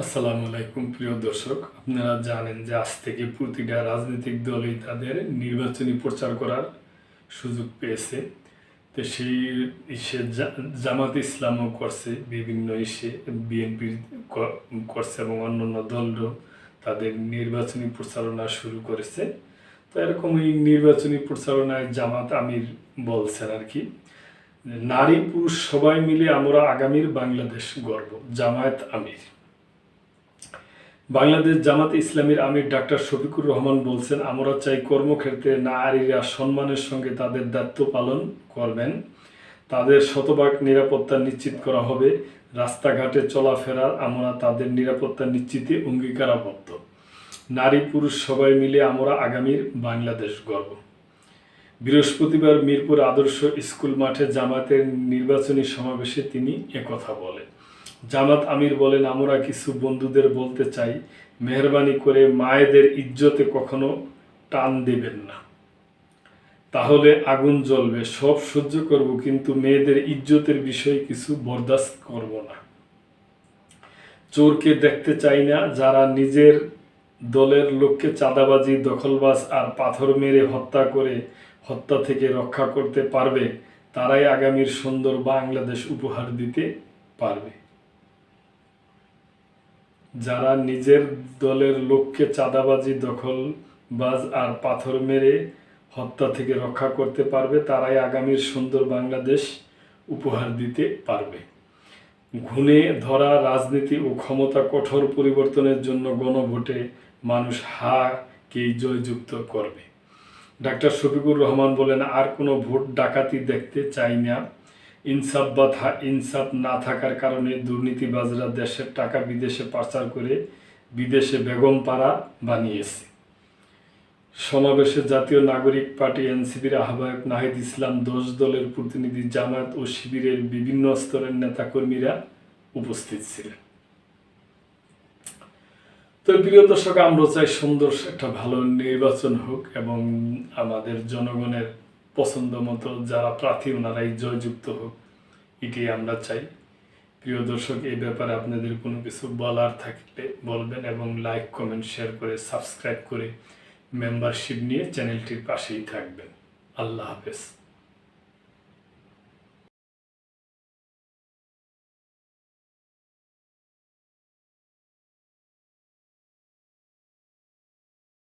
আসসালামু আলাইকুম প্রিয় দর্শক, আপনারা জানেন যে আজ থেকে প্রতিটা রাজনৈতিক দলই তাদের নির্বাচনী প্রচার করার সুযোগ পেয়েছে। তো সেই জামাত ইসলামও করছে, বিভিন্ন বিএনপি করছে এবং অন্যান্য দলও তাদের নির্বাচনী প্রচারণা শুরু করেছে। তো এরকম এই নির্বাচনী প্রচারণায় জামাত আমির বলছেন আর কি, নারী পুরুষ সবাই মিলে আমরা আগামীর বাংলাদেশ গড়ব। জামায়াত আমির, বাংলাদেশ জামাতে ইসলামীর আমির ডাক্তার শফিকুর রহমান বলছেন, আমরা চাই কর্মক্ষেত্রে নারীরা সম্মানের সঙ্গে তাদের দায়িত্ব পালন করবেন, তাদের শতভাগ নিরাপত্তা নিশ্চিত করা হবে। রাস্তাঘাটে চলাফেরার আমরা তাদের নিরাপত্তা নিশ্চিতে অঙ্গীকারাবদ্ধ। নারী পুরুষ সবাই মিলে আমরা আগামীর বাংলাদেশ গড়ব। বৃহস্পতিবার মিরপুর আদর্শ স্কুল মাঠে জামাতের নির্বাচনী সমাবেশে তিনি একথা বলেন। জামাত আমির বলেন, আমরা কিছু বন্ধুদের বলতে চাই, মেহরবানি করে মায়েদের ইজ্জতে কখনো টান দেবেন না, তাহলে আগুন জ্বলবে। সব সহ্য করব, কিন্তু মেয়েদের ইজ্জতের বিষয়ে কিছু বরদাস্ত করব না। চোরকে দেখতে চাই না, যারা নিজের দলের লোককে চাঁদাবাজি, দখলবাজ আর পাথর মেরে হত্যা থেকে রক্ষা করতে পারবে, তারাই আগামীর সুন্দর বাংলাদেশ উপহার দিতে পারবে। যারা নিজের দলের লোককে চাঁদাবাজি, দখলবাজ আর পাথর মেরে হত্যা থেকে রক্ষা করতে পারবে, তারাই আগামীর সুন্দর বাংলাদেশ উপহার দিতে পারবে। ঘুণে ধরা রাজনীতি ও ক্ষমতা কঠোর পরিবর্তনের জন্য গণভোটে মানুষ হাকেই জয়যুক্ত করবে। ডাক্তার শফিকুর রহমান বলেন, আর কোনো ভোট ডাকাতি দেখতে চাই না। ইনসাফ না থাকার কারণে দুর্নীতিবাজরা দেশের টাকা বিদেশে পাচার করে বিদেশে বেগমপাড়া বানিয়েছে। সমাবেশে জাতীয় নাগরিক পার্টি এনসিপির আহ্বায়ক নাহিদ ইসলাম, 10 দলের প্রতিনিধি, জামায়াত ও শিবিরের বিভিন্ন স্তরের নেতাকর্মীরা উপস্থিত ছিলেন। তো প্রিয় দর্শক, আমরা চাই সুন্দর একটা ভালো নির্বাচন হোক এবং আমাদের জনগণের পছন্দ মতো যারা প্রার্থী ওনারাই জয়যুক্ত হোক, এটাই আমরা চাই। প্রিয় দর্শক, এই ব্যাপারে আপনাদের কোনো কিছু বলার থাকলে বলবেন এবং লাইক, কমেন্ট, শেয়ার করে সাবস্ক্রাইব করে মেম্বারশিপ নিয়ে চ্যানেলটির পাশেই থাকবেন। আল্লাহ হাফেজ।